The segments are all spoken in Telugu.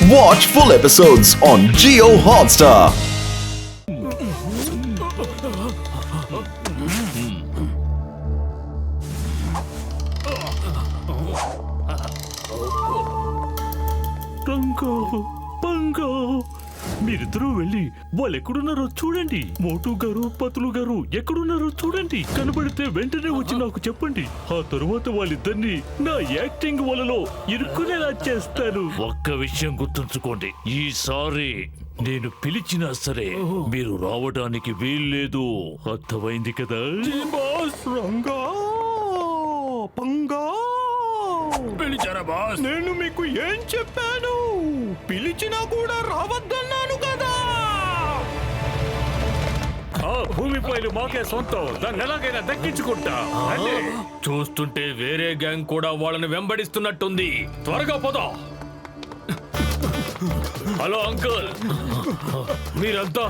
Watch full episodes on Jio Hotstar. మీరిద్దరూ వెళ్ళి వాళ్ళు ఎక్కడున్నారో చూడండి. మోటు గారు, పతులు గారు ఎక్కడున్నారో చూడండి. కనబడితే వెంటనే వచ్చి నాకు చెప్పండి. ఆ తరువాత వాళ్ళిద్దరిని నా యాక్టింగ్ వలలో ఇరుక్కునేలా చేస్తాను. ఒక్క విషయం గుర్తుంచుకోండి, ఈసారి నేను పిలిచినా సరే మీరు రావడానికి వీల్లేదు. అర్థమైంది కదా? పిలిచారా బాస్? నేను మీకు ఏం చెప్పాను? పిలిచినా కూడా రావద్దన్నాను కదా. భూమిపైలు మాకే సొంతం, దాన్ని ఎలాగైనా దక్కించుకుంటా. చూస్తుంటే వేరే గ్యాంగ్ కూడా వాళ్ళని వెంబడిస్తున్నట్టుంది. త్వరగా పోదాం. హలో అంకుల్, మీరంతా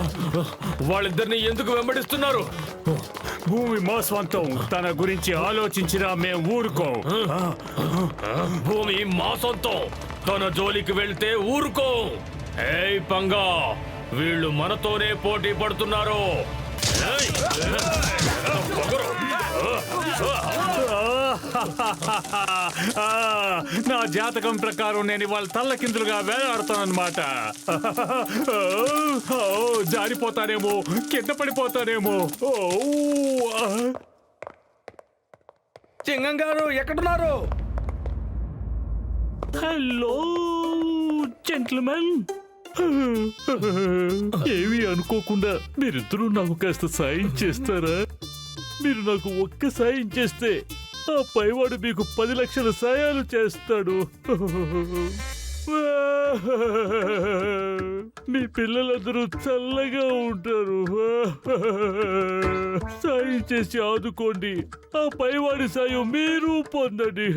వాళ్ళిద్దరిని ఎందుకు వెంబడిస్తున్నారు? భూమి మా స్వంతం, తన గురించి ఆలోచించినా మేము ఊరుకో. భూమి మా సొంతం, తన జోలికి వెళ్తే ఊరుకో. ఏయ్ పంగా, వీళ్ళు మనతోనే పోటీ పడుతున్నారు. నా జాతకం ప్రకారం నేను ఇవాళ తల్లకిందులుగా వేలాడుతానన్నమాట. జారిపోతానేమో, కింద పడిపోతానేమో. చింగం గారు ఎక్కడున్నారు? హలో జెంట్మెన్, ఏమీ అనుకోకుండా మీరిద్దరూ నాకు కాస్త సాయం చేస్తారా? మీరు నాకు ఒక్క సాయం చేస్తే ఆ పైవాడు మీకు 10 లక్షల సాయాలు చేస్తాడు. మీ పిల్లలందరూ చల్లగా ఉంటారు. సాయం చేసి ఆదుకోండి. ఆ పైవాడి సాయం మీరు పొందండి.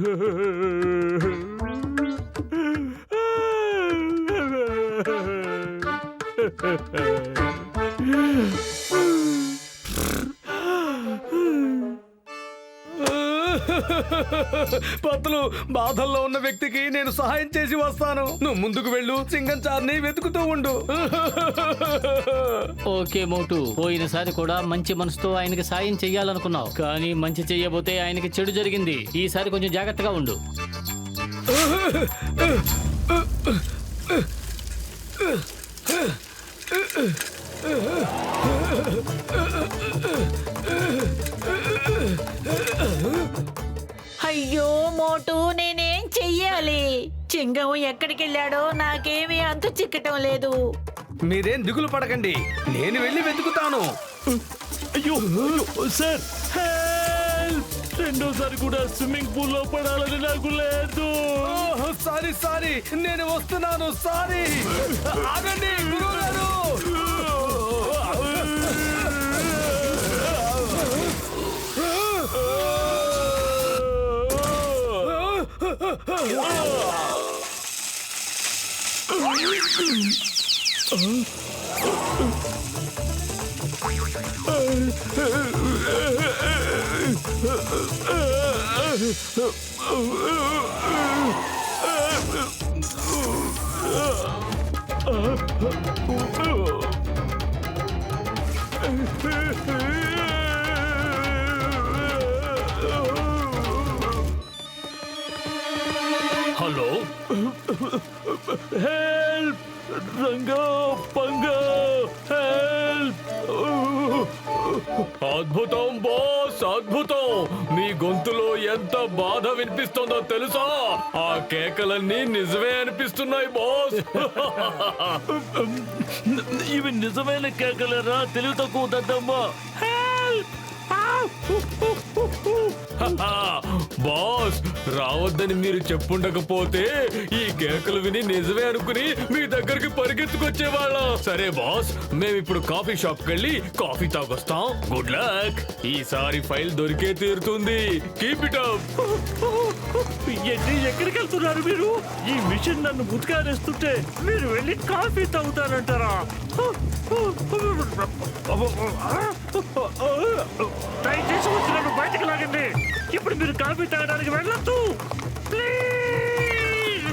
పత్తులు, బాధల్లో ఉన్న వ్యక్తికి నేను సహాయం చేసి వస్తాను. నువ్వు ముందుకు వెళ్ళు, సింగం చార్ని వెతుకుతూ ఉండు. ఓకే మోటు, పోయినసారి కూడా మంచి మనసుతో ఆయనకి సాయం చెయ్యాలనుకున్నావు, కానీ మంచి చెయ్యబోతే ఆయనకి చెడు జరిగింది. ఈసారి కొంచెం జాగ్రత్తగా ఉండు. అయ్యో మోటు, నేనేం చెయ్యాలి? చింగం ఎక్కడికి వెళ్ళాడో నాకేమీ అంతు చిక్కటం లేదు. మీరేం దిగులు పడకండి, నేను వెళ్ళి వెతుకుతాను. అయ్యో సార్, రెండోసారి కూడా స్విమ్మింగ్ పూల్ లో పడాలని నాకు లేదు. సారీ సారీ, నేను వస్తున్నాను. సారీ. ఆగండి గురువు గారు. Hello, help! రంగా, పంగా, హెల్ప్! అద్భుతం బాస్, అద్భుతం. మీ గొంతులో ఎంత బాధ వినిపిస్తుందో తెలుసా? ఆ కేకలన్నీ నిజమే అనిపిస్తున్నాయి బాస్. ఇవి నిజమైన కేకలేరా? తెలివి తక్కువ దద్దమ్మా. హెల్ప్! బాస్, రావద్దని మీరు చెప్పుండకపోతే ఈ కేకలు విని నిజమే అనుకుని మీ దగ్గరికి పరిగెత్తుకొచ్చేవాళ్ళం. సరే బాస్, మేమిప్పుడు కాఫీ షాప్ కెళ్ళి కాఫీ తాగొస్తాం. Good luck. ఈసారి ఫైల్ దొరికే తీరుతుంది. Keep it up. ఎక్కడికి వెళ్తున్నారు మీరు? ఈ మిషన్ నన్ను ముత్కారేస్తుంటే మీరు వెళ్ళి కాఫీ తాగుతారంటారా? దయచేసి వచ్చి నన్ను బయటకు లాగండి. ఇప్పుడు మీరు కాఫీ తాగడానికి వెళ్ళొద్దు ప్లీజ్.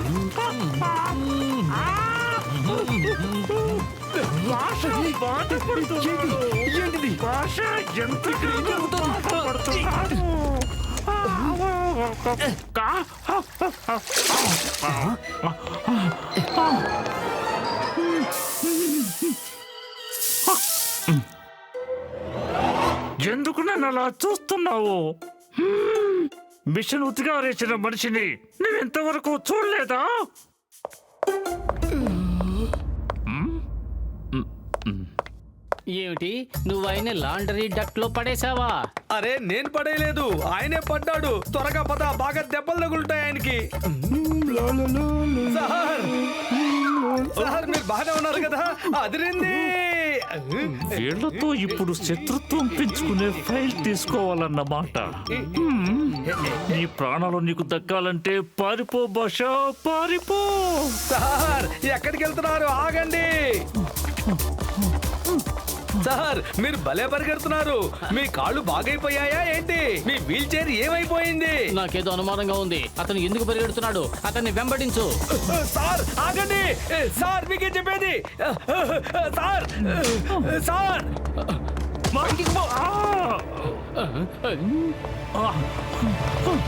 ఎందుకు నన్ను అలా చూస్తున్నావు? మిషన్ ఉతిగారేసిన మనిషిని నేను ఇంతవరకు చూడలేదా? ఏమిటి, నువ్వు ఆయన లాండరీ డక్ట్ లో పడేసావా? అరే నేను పడేయలేదు, ఆయనే పడ్డాడు. త్వరగా పద, బాగా దెబ్బలు తగులుతాయి ఆయనకి. సార్ సార్ మీరు బాగానే ఉన్నారు కదా? అదిరింది. వీళ్లతో ఇప్పుడు శత్రుత్వం పెంచుకునే ఫైల్ తీసుకోవాలన్నమాట. నీ ప్రాణాలు నీకు దక్కాలంటే పారిపో భాష, పారిపో. సార్ ఎక్కడికి వెళ్తున్నారు? ఆగండి సార్, మీరు భలే పరిగెడుతున్నారు. మీ కాళ్ళు బాగైపోయాయా ఏంటి? మీ వీల్ చైర్ ఏమైపోయింది? నాకేదో అనుమానంగా ఉంది. అతను ఎందుకు పరిగెడుతున్నాడు? అతన్ని వెంబడించు. సార్ ఆగండి. సార్ మీకే చెప్పేది. సార్ సార్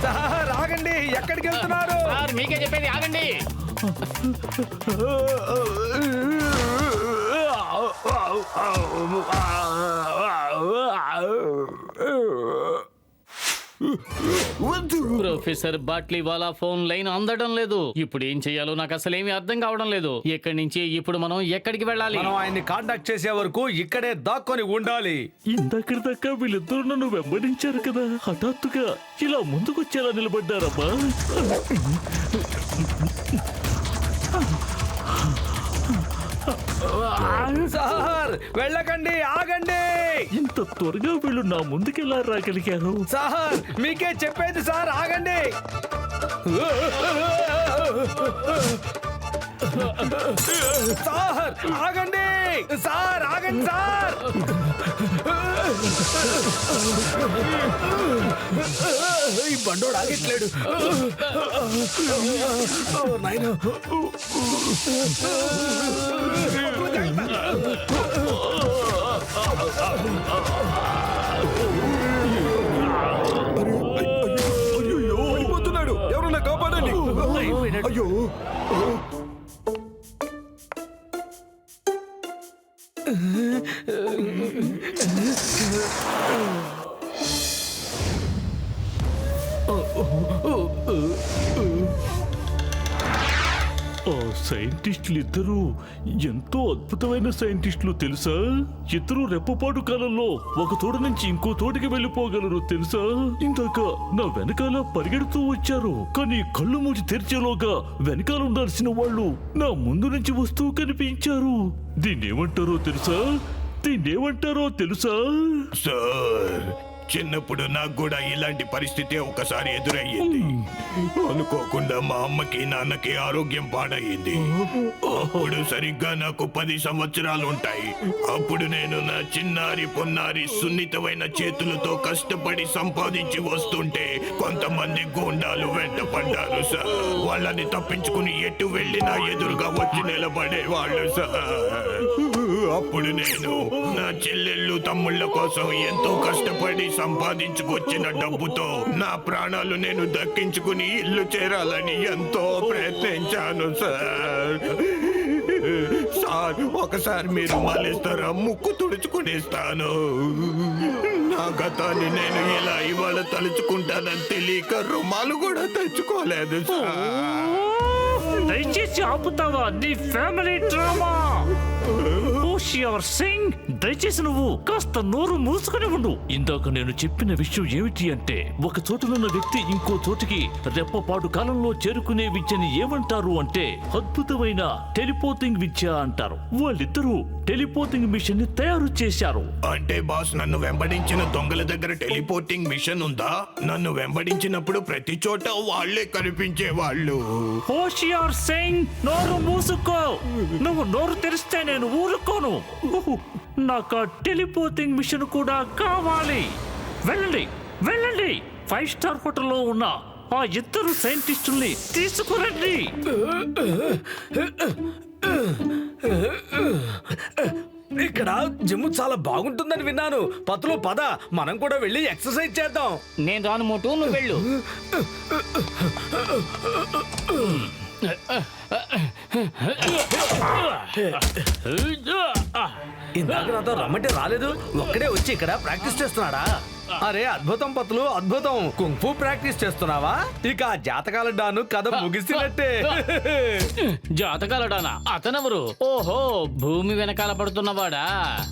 సార్ ఆగండి, ఎక్కడికి వెళ్తున్నారు? సార్ మీకే చెప్పేది, ఆగండి. ప్రొఫెసర్ బాట్లీవాలా ఫోన్ లైన్ అందడం లేదు. ఇప్పుడు ఏం చెయ్యాలో నాకు అసలేమీ అర్థం కావడం లేదు. ఇక్కడి నుంచి ఇప్పుడు మనం ఎక్కడికి వెళ్ళాలి? మనం ఆయన్ని కాంటాక్ట్ చేసే వరకు ఇక్కడే దాక్కొని ఉండాలి. ఇందక్కడి దాకా వీళ్ళిద్దరు నన్ను వెంబడించారు కదా, హఠాత్తుగా ఇలా ముందుకొచ్చేలా నిలబడ్డారమ్మా. సార్ వెళ్ళకండి, ఆగండి. ఇంత త్వరగా వీళ్ళు నా ముందుకెలా రాగలిగారు? సార్ మీకే చెప్పేది సార్, ఆగండి. సార్ ఆగండి, సార్ ఆగండి సార్. ఈ బండోడు ఆగట్లేడు. నాయనా అయిపోతున్నాడు, ఎవరన్నా కాపాడండి. అయ్యో ఆ సైంటిస్టులు ఇద్దరు ఎంతో అద్భుతమైన సైంటిస్టులు తెలుసా? ఇద్దరు రెప్పపాటు కాలంలో ఒక తోట నుంచి ఇంకో తోటికి వెళ్ళిపోగలరు తెలుసా? ఇందాక నా వెనకాల పరిగెడుతూ వచ్చారు, కానీ కళ్ళు మూసి తెరిచేలోగా వెనకాల ఉండాల్సిన వాళ్ళు నా ముందు నుంచి వస్తూ కనిపించారు. దీన్నేమంటారో తెలుసా? దీన్నేమంటారో తెలుసా? సార్, చిన్నప్పుడు నాకు కూడా ఇలాంటి పరిస్థితి ఒకసారి ఎదురయ్యింది. అనుకోకుండా మా అమ్మకి నాన్నకి ఆరోగ్యం పాడయింది. అప్పుడు సరిగ్గా నాకు 10 సంవత్సరాలు ఉంటాయి. అప్పుడు నేను నా చిన్నారి పొన్నారి సున్నితమైన చేతులతో కష్టపడి సంపాదించి వస్తుంటే కొంతమంది గూండాలు వెంట పడ్డారు సార్. వాళ్ళని తప్పించుకుని ఎటు వెళ్ళినా ఎదురుగా వచ్చి నిలబడేవాళ్ళు సార్. అప్పుడు నేను నా చెల్లెళ్ళు తమ్ముళ్ళ కోసం ఎంతో కష్టపడి సంపాదించుకొచ్చిన డబ్బుతో నా ప్రాణాలు నేను దక్కించుకుని ఇల్లు చేరాలని ఎంతో ప్రయత్నించాను సార్. సార్ ఒకసారి మీరు మాలేస్తారా? ముక్కు తుడుచుకునేస్తాను. నా గతాన్ని నేను ఇలా ఇవాళ తలుచుకుంటానని తెలియక రుమాలు కూడా తెచ్చుకోలేదు సార్. దయచేసి ఆపుతావా నీ ఫ్యామిలీ డ్రామా? హోషియార్ సింగ్, దయచేసి నువ్వు కాస్త నోరు మూసుకుని ఉండు. ఇందాక నేను చెప్పిన విషయం ఏమిటి అంటే, ఒక చోటునున్న వ్యక్తి ఇంకో చోటికి రెప్పపాటు కాలంలో చేరుకునే విద్యని ఏమంటారు అంటే అద్భుతమైన టెలిపోతింగ్ విద్య అంటారు. వాళ్ళిద్దరూ టెలిపోతింగ్ మిషన్ ని తయారు చేశారు. అంటే బాస్, నన్ను వెంబడించిన దొంగల దగ్గర టెలిపోర్టింగ్ మిషన్ ఉందా? నన్ను వెంబడించినప్పుడు ప్రతి చోట వాళ్లే కనిపించే వాళ్ళు. హోషియార్ సింగ్, నోరు మూసుకో. నువ్వు నోరు తెరిస్తే నేను ఊరుకోను. నాకు ఆ టెలిపోతింగ్ మిషన్ కూడా కావాలి. వెళ్ళండి వెళ్ళండి, 5 స్టార్ హోటల్లో ఉన్న ఆ ఇద్దరు సైంటిస్టుల్ని తీసుకురండి. ఇక్కడ జిమ్ చాలా బాగుంటుందని విన్నాను. పతులు పద, మనం కూడా వెళ్ళి ఎక్సర్సైజ్ చేద్దాం. నేను రాను మోటు, నువ్వు వెళ్ళు. ఇందాక నాతో రమ్మంటే రాలేదు, ఒక్కడే వచ్చి ఇక్కడ ప్రాక్టీస్ చేస్తున్నాడా? అరే అద్భుతం పతులు, అద్భుతం. కుంఫు ప్రాక్టీస్ చేస్తున్నావా? ఇక ఆ జాతకాల డాను కథ ముగిసినట్టే. జాతకాలడానా? అతనెవరు? ఓహో, భూమి వెనకాల పడుతున్నవాడా?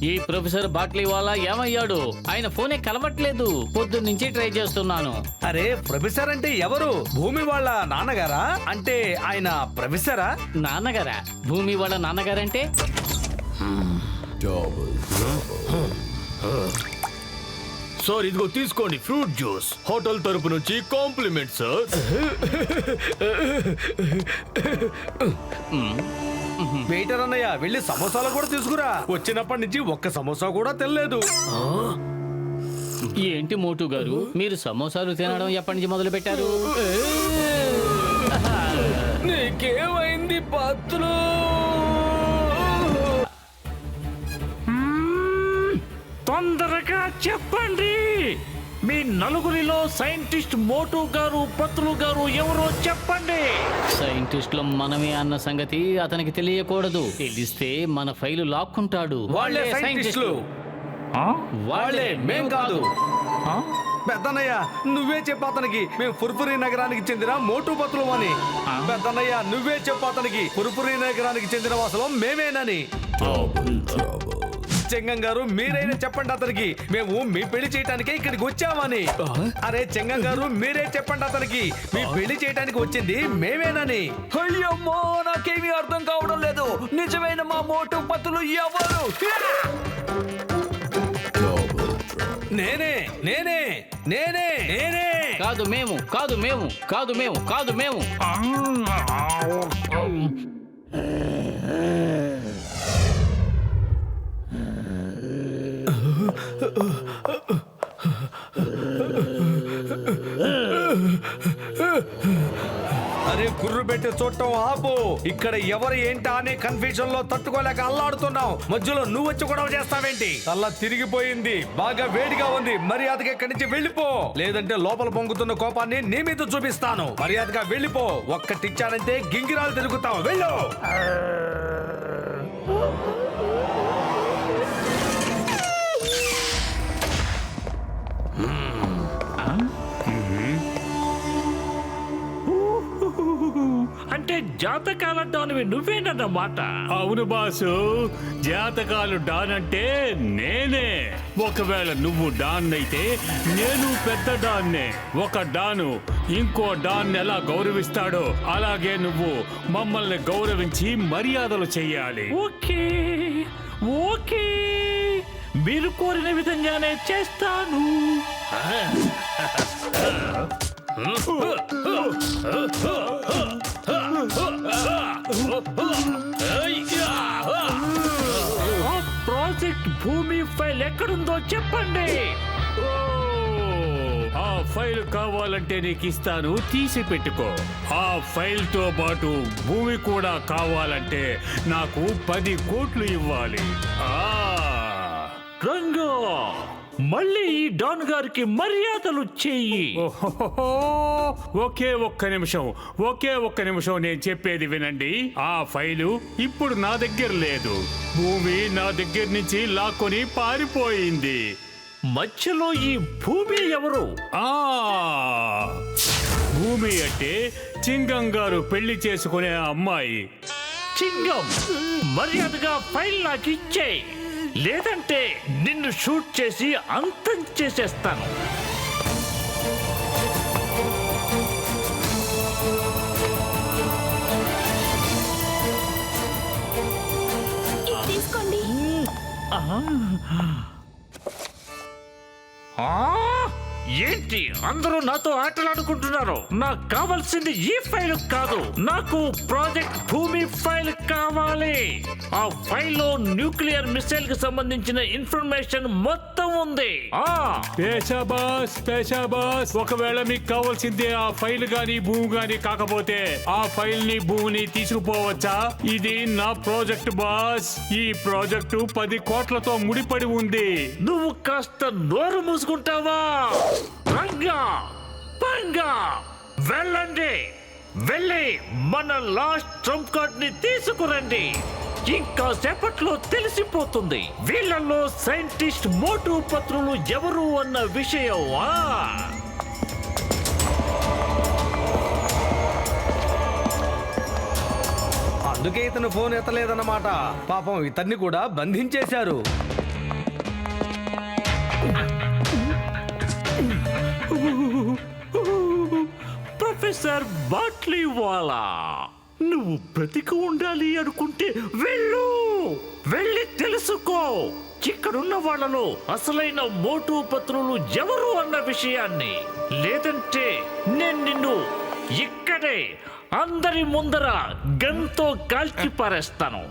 ఈ ప్రొఫెసర్ బాట్లీ వాళ్ళ ఏమయ్యాడు? ఆయన ఫోనే కలవట్లేదు. పొద్దున్నుంచి ట్రై చేస్తున్నాను. అరే ప్రొఫెసర్ అంటే ఎవరు? భూమి వాళ్ళ నాన్నగారా? అంటే ఆయన ప్రొఫెసరా? నాన్నగారా? భూమి వాళ్ళ నాన్నగారంటే? సార్ ఇదిగో తీసుకోండి ఫ్రూట్ జ్యూస్, హోటల్ తరపు నుంచి కాంప్లిమెంట్ సార్. వెయిటర్ అన్నయ్య, వెళ్ళి సమోసాలు కూడా తీసుకురా. వచ్చినప్పటి నుంచి ఒక్క సమోసా కూడా తెల్లేదు. ఏంటి మోటు గారు, మీరు సమోసాలు తినడం ఎప్పటి నుంచి మొదలు పెట్టారు? నీకేమైంది పత్తులు? తొందరగా చెప్పండి, మీ నలుగురిలో సైంటిస్ట్ మోటు గారు, పత్తులు గారు ఎవరో చెప్పండి. సైంటిస్టులు మనమే అన్న సంగతి అతనికి తెలియకూడదు. తెలిస్తే మన ఫైలు లాక్కుంటాడు. వాళ్ళే సైంటిస్టులు. వాళ్ళే, మేం కాదు. పెద్దన్నయ్య నువ్వే చెప్పు అతనికి మేము ఫుర్ఫురి నగరానికి చెందిన మోటు పతులు అని. పెద్దన్నయ్య నువ్వే చెప్పు అతనికి ఫుర్ఫురి నగరానికి చెందిన వాసులం మేమేనని. చెంగం గారు మీరైనా చెప్పండి అతనికి మేము మీ పెళ్లి చేయటానికి ఇక్కడికి వచ్చామని. అరే చెంగం గారు మీరే చెప్పండి అతనికి మీ పెళ్లి చేయటానికి వచ్చింది మేమేనని. అయ్యమ్మో నాకేమీ అర్థం కావడం లేదు. నిజమైన మా మోటు పతులు ఎవరు? నేనే నేనే నేనే నేనే. కాదు మేము, కాదు మేము, కాదు మేము, కాదు మేము. అరే గుర్రు పెట్టి చూడటం ఆపు. ఇక్కడ ఎవరు ఏంటా అనే కన్ఫ్యూజన్ లో తట్టుకోలేక అల్లాడుతున్నావు. మధ్యలో నువ్వు వచ్చి గొడవ చేస్తావేంటి? అలా తిరిగిపోయింది, బాగా వేడిగా ఉంది. మర్యాదగా ఇక్కడి నుంచి వెళ్ళిపో, లేదంటే లోపల పొంగుతున్న కోపాన్ని నీ మీద చూపిస్తాను. మర్యాదగా వెళ్ళిపో. ఒక్కటిచ్చానంటే గింగిరాలు తిరుగుతావు. వెళ్ళు. అంటే జాతకాల డాన్వి నువ్వేనన్నమాట. అవును బాసు, జాతకాలు డాన్ అంటే నేనే. ఒకవేళ నువ్వు డాన్ అయితే నేను పెద్ద డాన్నే. ఒక డాను ఇంకో డాన్ ఎలా గౌరవిస్తాడో అలాగే నువ్వు మమ్మల్ని గౌరవించి మర్యాదలు చెయ్యాలి. ఓకే ఓకే, మీరు కోరిన విధంగానే చేస్తాను. ప్రాజెక్ట్ భూమి ఫైల్ ఎక్కడుందో చెప్పండి. ఆ ఫైల్ కావాలంటే నీకు ఇస్తాను, తీసి పెట్టుకో. ఆ ఫైల్ తో పాటు భూమి కూడా కావాలంటే నాకు 10 కోట్లు ఇవ్వాలి. రంగా, మళ్ళీ ఈ డాన్ గారికి మర్యాదలు చెయ్యి. ఒకే ఒక్క నిమిషం నేను చెప్పేది వినండి. ఆ ఫైలు ఇప్పుడు నా దగ్గర లేదు. భూమి నా దగ్గర నుంచి లాక్కొని పారిపోయింది. మధ్యలో ఈ భూమి ఎవరు? భూమి అంటే చింగం గారు పెళ్లి చేసుకునే అమ్మాయి. చింగం, మర్యాదగా ఫైల్ నాకు ఇచ్చేయి, లేదంటే నిన్ను షూట్ చేసి అంతం చేసేస్తాను. తీసుకోండి. ఏంటి అందరూ నాతో ఆటలాడుకుంటున్నారు? నాకు కావాల్సింది ఈ ఫైల్ కాదు, నాకు ప్రాజెక్ట్ భూమి ఫైల్ కావాలి. కావాలి. ఆ ఫైల్లో న్యూక్లియర్ మిసైల్ కి సంబంధించిన ఇన్ఫర్మేషన్ మొత్తం ఉంది. పేషాబాస్ ఒకవేళ మీకు కావాల్సిందే ఆ ఫైల్ గాని భూమి గాని కాకపోతే ఆ ఫైల్ ని భూమిని తీసుకుపోవచ్చా? ఇది నా ప్రాజెక్ట్ బాస్. ఈ ప్రాజెక్టు 10 కోట్లతో ముడిపడి ఉంది. నువ్వు కాస్త నోరు మూసుకుంటావా? రంగా పంగా వెళ్ళండి, వెళ్ళి మన లాస్ట్ ట్రంప్ కార్డ్ ని తీసుకురండి. ఇంకా సేపట్లో తెలిసిపోతుంది వీళ్ళల్లో సైంటిస్ట్ మోటు పత్రులు ఎవరు అన్న విషయం. అందుకే ఇతను ఫోన్ ఎత్తలేదన్నమాట. పాపం ఇతన్ని కూడా బంధించేశారు. ప్రొఫెసర్ బాట్లీవాలా, నువ్వు బ్రతికి ఉండాలి అనుకుంటే వెళ్ళు, వెళ్ళి తెలుసుకో ఇక్కడున్న వాళ్ళలో అసలైన మోటు పత్రులు ఎవరు అన్న విషయాన్ని. లేదంటే నేను నిన్ను ఇక్కడే అందరి ముందర గన్తో కాల్చి పారేస్తాను.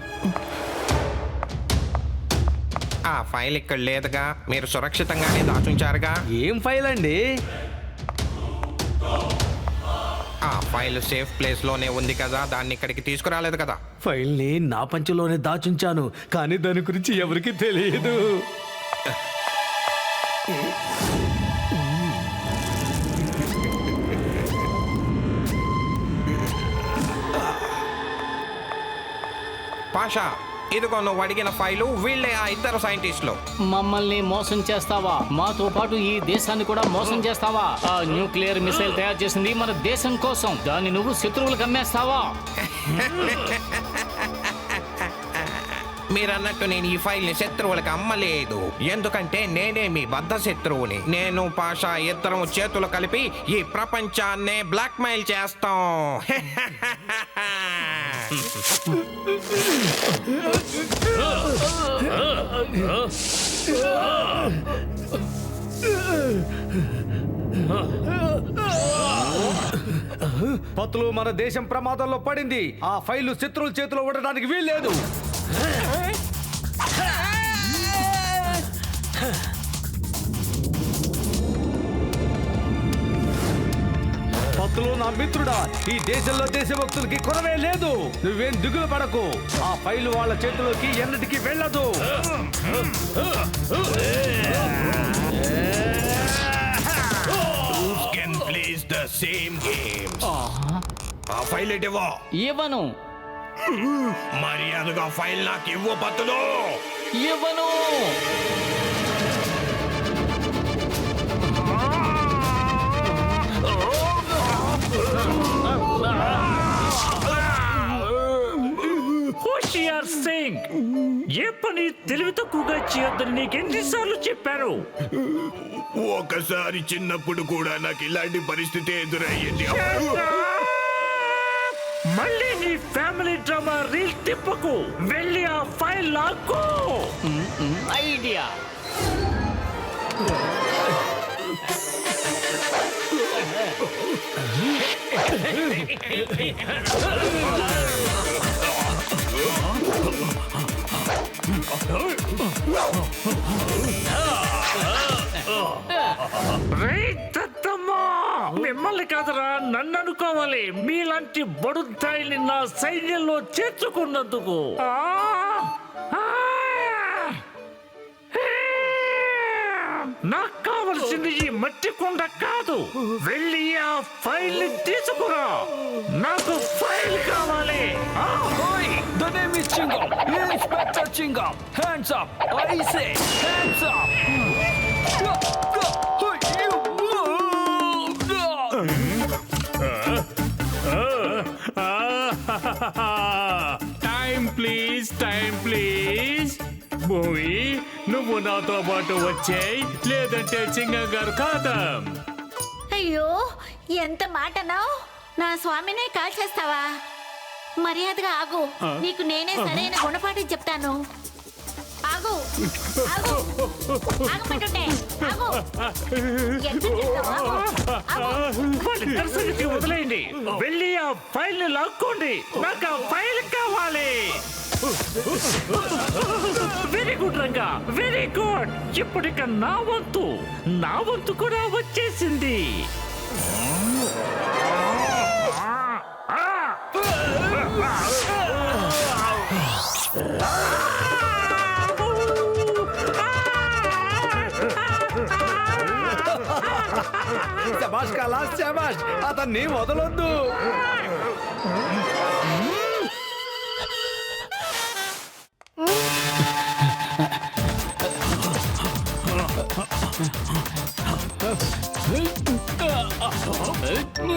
ఆ ఫైల్ ఇక్కడ లేదుగా, మీరు సురక్షితంగానే దాచుంచారుగా. ఏం ఫైల్ అండి? ఆ ఫైల్ సేఫ్ ప్లేస్ లోనే ఉంది కదా, దాన్ని ఇక్కడికి తీసుకురాలేదు కదా. ఫైల్ ని నా పంచలోనే దాచుంచాను, కానీ దాని గురించి ఎవరికి తెలియదు. పాషా, ఇదిగో నువ్వు అడిగిన ఫైలు. వీళ్ళే ఆ ఇద్దరు సైంటిస్టులు. మమ్మల్ని మోసం చేస్తావా? మాతో పాటు ఈ దేశాన్ని కూడా మోసం చేస్తావా? ఆ న్యూక్లియర్ మిసైల్ తయారు చేసింది మన దేశం కోసం, దాన్ని నువ్వు శత్రువులకు అమ్మేస్తావా? మీరన్నట్టు నేను ఈ ఫైల్ ని శత్రువులకు అమ్మలేదు, ఎందుకంటే నేనే మీ బద్ధ శత్రువుని. నేను పాషా ఇద్దరం చేతులు కలిపి ఈ ప్రపంచాన్నే బ్లాక్ మెయిల్ చేస్తాం. పత్తులు, మన దేశం ప్రమాదంలో పడింది. ఆ ఫైలు శత్రువుల చేతిలో ఉండడానికి వీల్లేదు. పత్తులు నా మిత్రుడా, ఈ దేశంలో దేశభక్తులకి కొరవే లేదు. నువ్వేం దిగులు పడకు, ఆ ఫైలు వాళ్ళ చేతిలోకి ఎన్నటికీ వెళ్ళదు. Can plays the same games. ఆ ఫైల్ ఇవ్వో. ఇవ్వను, మర్యాదగా ఫైల్ నాకు ఇవ్వు పత్తులు. ఇవ్వను. హోషియార్ సింగ్, ఏ పని తెలివి తక్కువగా చేయొద్దని నీకెన్నిసార్లు చెప్పాను? ఒకసారి చిన్నప్పుడు కూడా నాకు ఇలాంటి పరిస్థితి ఎదురయ్యింది. మళ్ళీ నీ ఫ్యామిలీ డ్రామా రీల్ తిప్పకు, వెళ్ళి ఆ ఫైల్ లాక్కో. ఐడియా. మిమ్మల్ని కాదురా, నన్ను అనుకోవాలి. మీలాంటి బడుద్దాయిని నా సైన్యంలో చేర్చుకున్నందుకు. నాకు కావలసింది ఈ మట్టి కొండ కాదు, వెళ్ళి ఆ ఫైల్ తీసుకురా. నాకు ఫైల్ కావాలి. The name is Chingam. Inspector Chingam. Hands up. I say, hands up. Time please, time please. భూమి, నువ్వు నాతో పాటు వచ్చేయ్, లేదంటే చింగం గారు కాదాం. అయ్యో, ఎంత మాటనావు! నా స్వామినే కాల్చేస్తావా? మర్యాదగా ఆగు, నీకు నేనే సరైన గుణపాఠం చెప్తాను. ఆగు, ఆగు, ఆగమంటుంటే ఆగు. ఎక్కడ వెళ్తావు? ఆగు, ఆగు. వాళ్ళిద్దరి సంగతి వదిలేయండి, వెళ్ళి ఆ ఫైల్ ని లాక్కోండి. నాకు ఆ ఫైల్ కావాలి. Very good Ranga, very good. ఇప్పటిక నా వంతు కూడా వచ్చేసింది. శబాష్ కలాస్ శబాష్, అతన్ని వదలొద్దు.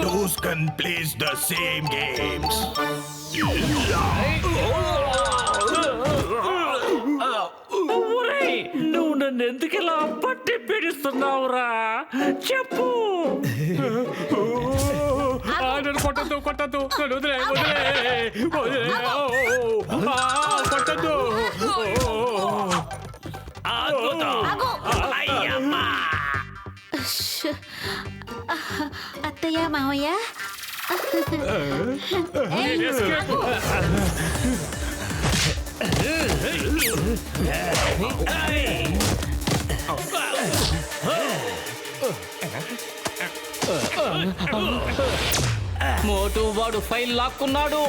Those can plays the same games. ఒరేయ్, నువ్వు నన్ను ఎందుకు ఇలా పట్టి పీడిస్తున్నావురా? చెప్పు. నన్ను కొట్టద్దు నన్ను వదిలే కొట్టద్దు. అత్తయ్య మావయ్య మోటు వాడు ఫైల్ లాక్కున్నాడు.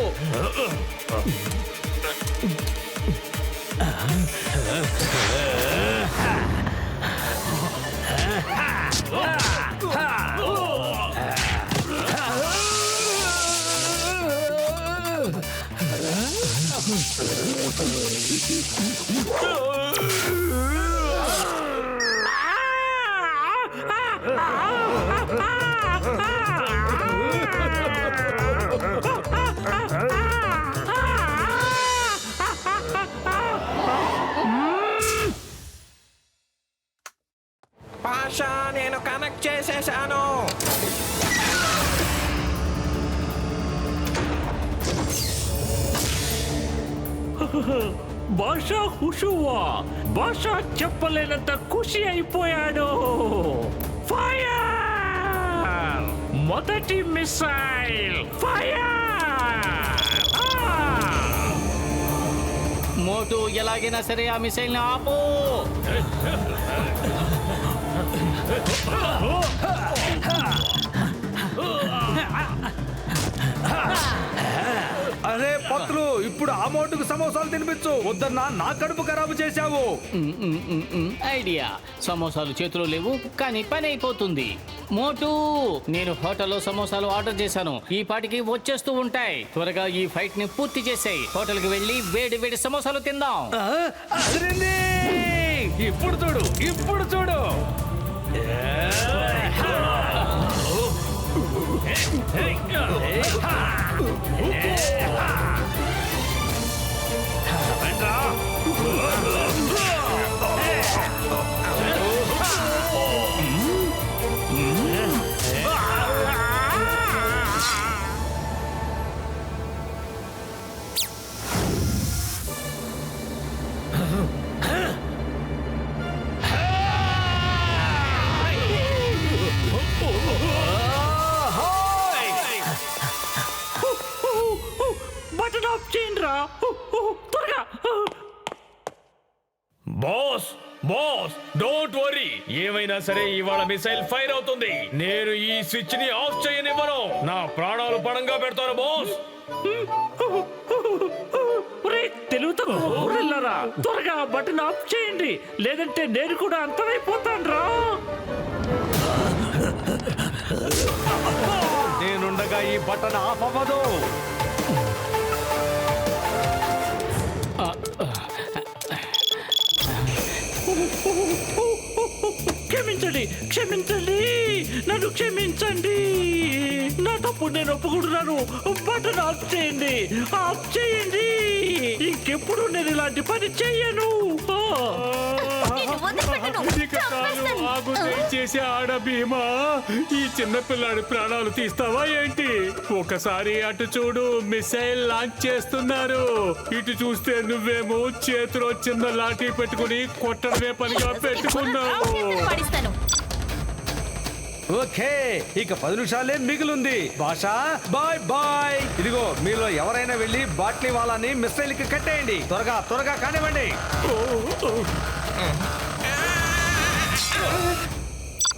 పాషా, నేను కనెక్ట్ చేసేసాను. భాషా హుషువా, భాషా చెప్పలేనంత ఖుషి అయిపోయాడు. ఫైర్! మొదటి మిసైల్ ఫైర్! మోటు ఎలాగైనా సరే ఆ మిసైల్ ని ఆపు. అరే పత్రులు, ఇప్పుడు ఆ మోటుకు సమోసాలు తినిపించు. వద్దన్నా నా కడుపు ఖరాబు చేశావు. ఐడియా. సమోసాలు చేతిలో లేవు, కానీ పని అయిపోతుంది. మోటు, నేను హోటల్లో సమోసాలు ఆర్డర్ చేశాను. ఈ పాటికి వచ్చేస్తూ ఉంటాయి. త్వరగా ఈ ఫైట్ ని పూర్తి చేసేయి. హోటల్ కి వెళ్ళి వేడి వేడి సమోసాలు తిందాం. అదిరింది. ఇప్పుడు చూడు. బటన్ ఆఫ్ చేయండి రా, త్వరగా. Boss don't worry. ఏమైనా సరే ఇవాళ మిసైల్ ఫైర్ అవుతుంది. నేను ఈ స్విచ్ ని ఆఫ్ చేయనివ్వను. నా ప్రాణాలు పణంగా పెడతాను బాస్. తెలుగుతో ఊరెళ్ళారా, త్వరగా బటన్ ఆఫ్ చేయండి, లేదంటే నేను కూడా అంతమైపోతాను రా. నేనుండగా ఈ బటన్ ఆఫ్ అవ్వదు. క్షమించండి, నన్ను క్షమించండి. నా తప్పు నేను ఒప్పుకుంటున్నాను. బటన్ ఆఫ్ చేయండి. ఇంకెప్పుడు నేను ఇలాంటి పని చెయ్యను. ఆగు, దయచేసి ఆడ భీమా. ఈ చిన్న పిల్లాడి ప్రాణాలు తీస్తావా ఏంటి? ఒకసారి అటు చూడు, మిసైల్ లాంచ్ చేస్తున్నారు. ఇటు చూస్తే నువ్వేమో చేతిలో చిన్న లాఠీ పెట్టుకుని కొట్టడమే పనిగా పెట్టుకున్నావు. ఓకే, ఇక 10 నిమిషాలే మిగిలింది. భాషా బాయ్ బాయ్. ఇదిగో మీలో ఎవరైనా వెళ్ళి బాట్లీ వాళ్ళని మిస్సైల్ కి కట్టేయండి. త్వరగా త్వరగా కానివ్వండి.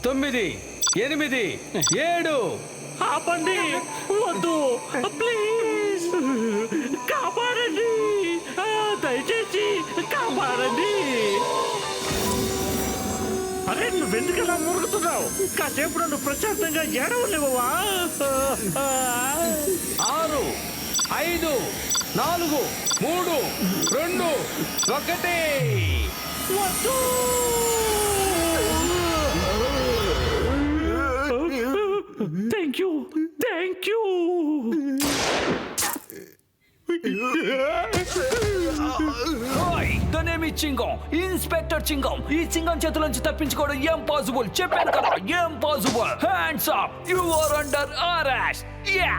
9, 8, 7. ఆపండి, వద్దు, ప్లీజ్ కాపాడండి, దయచేసి కాపాడండి. అరే నువ్వెందుకలా మురుగుతున్నావు? కాసేపు నన్ను ప్రశాంతంగా ఏడవలేవా? 6, 5, 4, 3, 2, 1. వద్దు. Thank you, thank you. దనేమి చింగం, ఇన్స్పెక్టర్ చింగం. ఈ చింగం చేతుల నుంచి తప్పించుకోవడం ఏం పాసిబుల్? చెప్పాను కదా, ఏం possible. Hands up, you are under arrest. Yeah.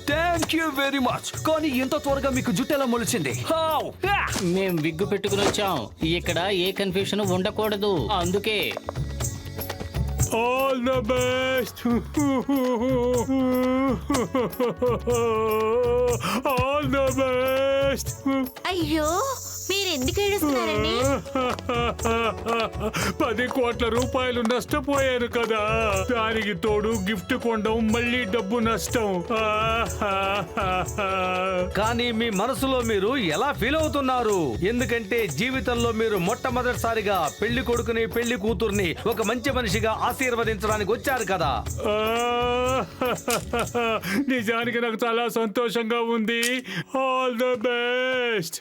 Thank you very much. కానీ ఇంత త్వరగా మీకు జుట్టు ఎలా మొలిచింది? హౌ? మేం విగ్గు పెట్టుకుని వచ్చాం. ఇక్కడ ఏ కన్ఫ్యూషన్ ఉండకూడదు, అందుకే. All the best. All the best. అయ్యో, మీరు ఎందుకు ఏడుస్తున్నారండి? 10 కోట్ల రూపాయలు నష్టపోయాను కదా, దానికి తోడు గిఫ్ట్ కొనడం, మళ్ళీ డబ్బు నష్టం. కానీ మీ మనసులో మీరు ఎలా ఫీల్ అవుతున్నారు? ఎందుకంటే జీవితంలో మీరు మొట్టమొదటిసారిగా పెళ్లి కొడుకుని పెళ్లి కూతుర్ని ఒక మంచి మనిషిగా ఆశీర్వదించడానికి వచ్చారు కదా. నిజానికి నాకు చాలా సంతోషంగా ఉంది. All the best.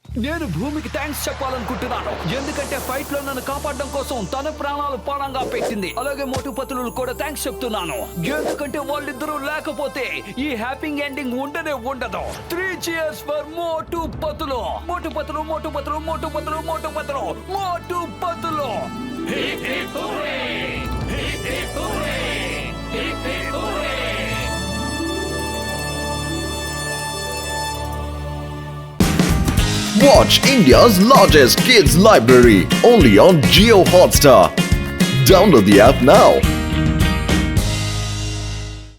నేను భూమికి థ్యాంక్స్ చెప్పాలనుకుంటున్నాను, ఎందుకంటే ఫైట్ లో నన్ను కాపాడడం కోసం తన ప్రాణాలు పణంగా పెట్టింది. అలాగే మోటు పతులు కూడా థ్యాంక్స్ చెప్తున్నాను, ఎందుకంటే వాళ్ళిద్దరూ లేకపోతే ఈ హ్యాపీ ఎండింగ్ ఉండనే ఉండదు. 3 cheers for Motu Patlu. Motu Patlu, Motu Patlu, Motu Patlu, Motu Patlu, Motu Patlu. Watch India's largest kids library only on Jio Hotstar. Download the app now.